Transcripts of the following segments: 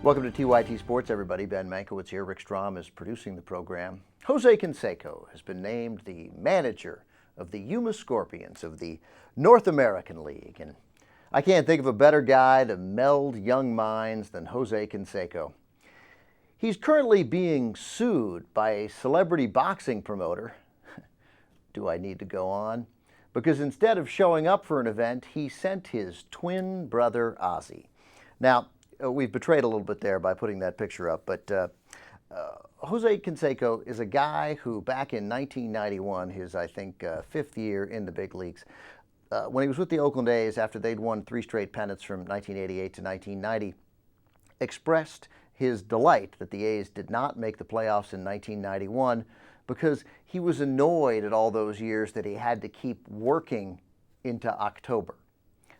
Welcome to TYT Sports, everybody. Ben Mankiewicz here. Rick Strom is producing the program. Jose Canseco has been named the manager of the Yuma Scorpions of the North American League. And I can't think of a better guy to meld young minds than Jose Canseco. He's currently being sued by a celebrity boxing promoter. Do I need to go on? Because instead of showing up for an event, he sent his twin brother, Ozzy. Now, we've betrayed a little bit there by putting that picture up, but Jose Canseco is a guy who back in 1991, his, I think, fifth year in the big leagues, when he was with the Oakland A's after they'd won 3 straight pennants from 1988 to 1990, expressed his delight that the A's did not make the playoffs in 1991 because he was annoyed at all those years that he had to keep working into October.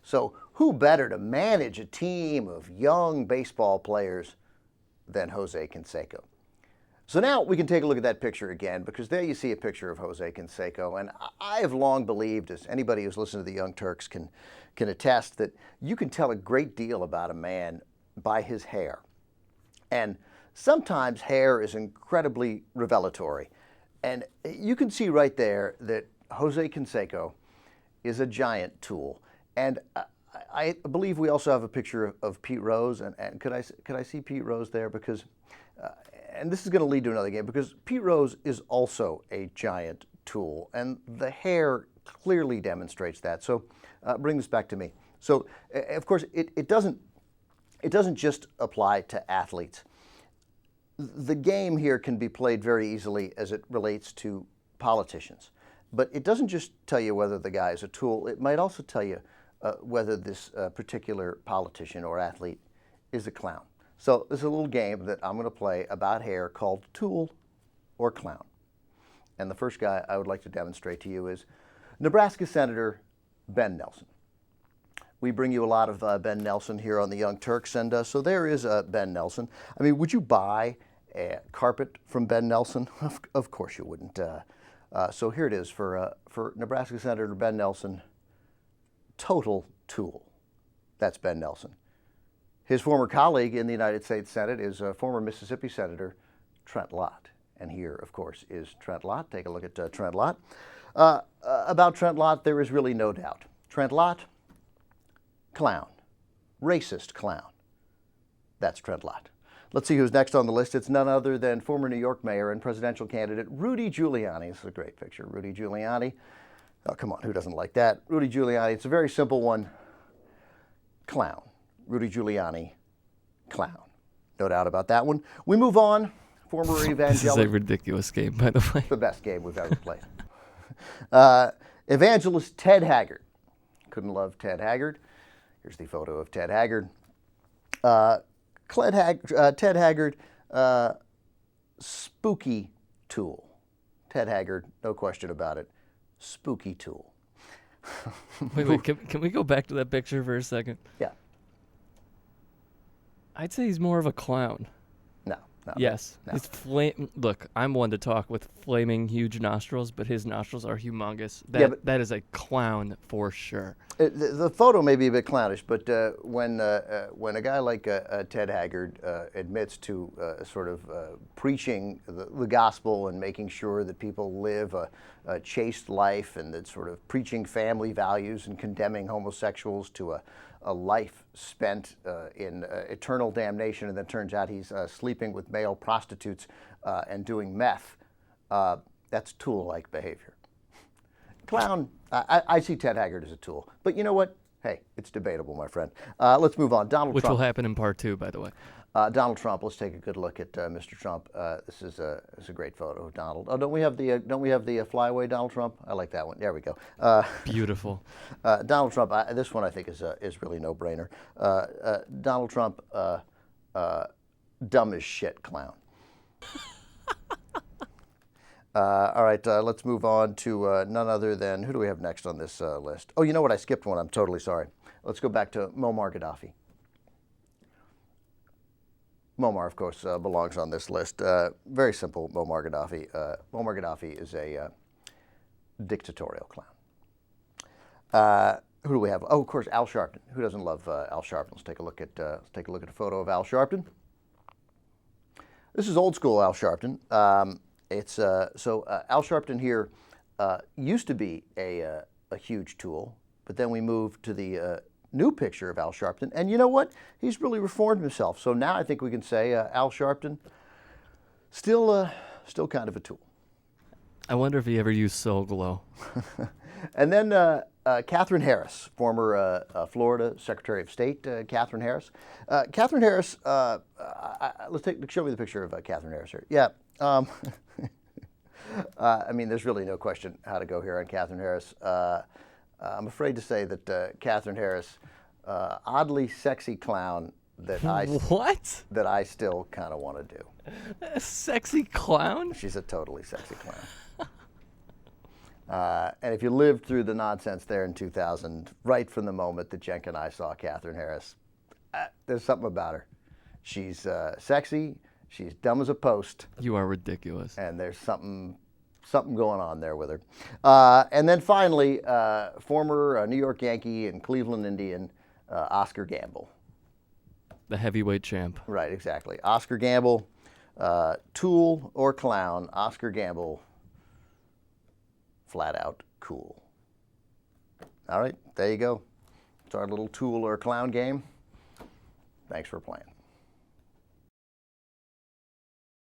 So who better to manage a team of young baseball players than Jose Canseco? So now we can take a look at that picture again, because there you see a picture of Jose Canseco. And I have long believed, as anybody who's listened to the Young Turks can attest, that you can tell a great deal about a man by his hair. And sometimes hair is incredibly revelatory. And you can see right there that Jose Canseco is a giant tool. And I believe we also have a picture of Pete Rose. And could I see Pete Rose there? Because, and this is going to lead to another game, because Pete Rose is also a giant tool. And the hair clearly demonstrates that. So bring this back to me. So, of course, it doesn't just apply to athletes. The game here can be played very easily as it relates to politicians. But it doesn't just tell you whether the guy is a tool. It might also tell you whether this particular politician or athlete is a clown. So there's a little game that I'm going to play about hair called Tool or Clown. And the first guy I would like to demonstrate to you is Nebraska Senator Ben Nelson. We bring you a lot of Ben Nelson here on the Young Turks, and so there is Ben Nelson. I mean, would you buy a carpet from Ben Nelson? Of course you wouldn't. So here it is for Nebraska Senator Ben Nelson. Total tool. That's Ben Nelson. His former colleague in the United States Senate is former Mississippi Senator Trent Lott. And here, of course, is Trent Lott. Take a look at Trent Lott. About Trent Lott, there is really no doubt. Trent Lott, clown. Racist clown. That's Trent Lott. Let's see who's next on the list. It's none other than former New York Mayor and presidential candidate Rudy Giuliani. This is a great picture. Rudy Giuliani. Oh, come on, who doesn't like that? Rudy Giuliani, it's a very simple one. Clown. Rudy Giuliani, clown. No doubt about that one. We move on. Former evangelical. This is a ridiculous game, by the way. The best game we've ever played. Evangelist Ted Haggard. Couldn't love Ted Haggard. Here's the photo of Ted Haggard. Ted Haggard, spooky tool. Ted Haggard, no question about it. Spooky tool. Wait, can we go back to that picture for a second? Yeah. I'd say he's more of a clown. No. Yes. No. Look, I'm one to talk with flaming huge nostrils, but his nostrils are humongous. That is a clown for sure. The photo may be a bit clownish, but when a guy like Ted Haggard admits to preaching the gospel and making sure that people live a chaste life, and that sort of preaching family values and condemning homosexuals to a life spent in eternal damnation, and then turns out he's sleeping with male prostitutes and doing meth, that's tool-like behavior. Clown, I see Ted Haggard as a tool. But you know what? Hey, it's debatable, my friend. Let's move on. Donald Trump. Which will happen in part 2, by the way. Donald Trump. Let's take a good look at Mr. Trump. This is a great photo of Donald. Oh, don't we have the flyaway Donald Trump? I like that one. There we go. Beautiful. Donald Trump. This one I think is really no brainer. Donald Trump, dumb as shit clown. All right, let's move on to none other than, who do we have next on this list? Oh, you know what? I skipped one. I'm totally sorry. Let's go back to Muammar Gaddafi. Muammar, of course, belongs on this list. Very simple, Muammar Gaddafi. Muammar Gaddafi is a dictatorial clown. Who do we have? Oh, of course, Al Sharpton. Who doesn't love Al Sharpton? Let's take a look at a photo of Al Sharpton. This is old school Al Sharpton. Al Sharpton here used to be a huge tool, but then we moved to the new picture of Al Sharpton, and you know what? He's really reformed himself. So now I think we can say Al Sharpton still kind of a tool. I wonder if he ever used Soul Glow. And then Catherine Harris, former Florida Secretary of State, Catherine Harris. Catherine Harris, show me the picture of Catherine Harris here. Yeah. I mean, there's really no question how to go here on Catherine Harris. I'm afraid to say that Catherine Harris, oddly sexy clown that that I still kind of want to do. A sexy clown? She's a totally sexy clown. And if you lived through the nonsense there in 2000, right from the moment that Jenk and I saw Catherine Harris, there's something about her. She's sexy. She's dumb as a post. You are ridiculous. And there's something going on there with her. And then finally, former New York Yankee and Cleveland Indian, Oscar Gamble. The heavyweight champ. Right, exactly. Oscar Gamble, tool or clown, Oscar Gamble, flat out cool. All right, there you go. It's our little tool or clown game. Thanks for playing.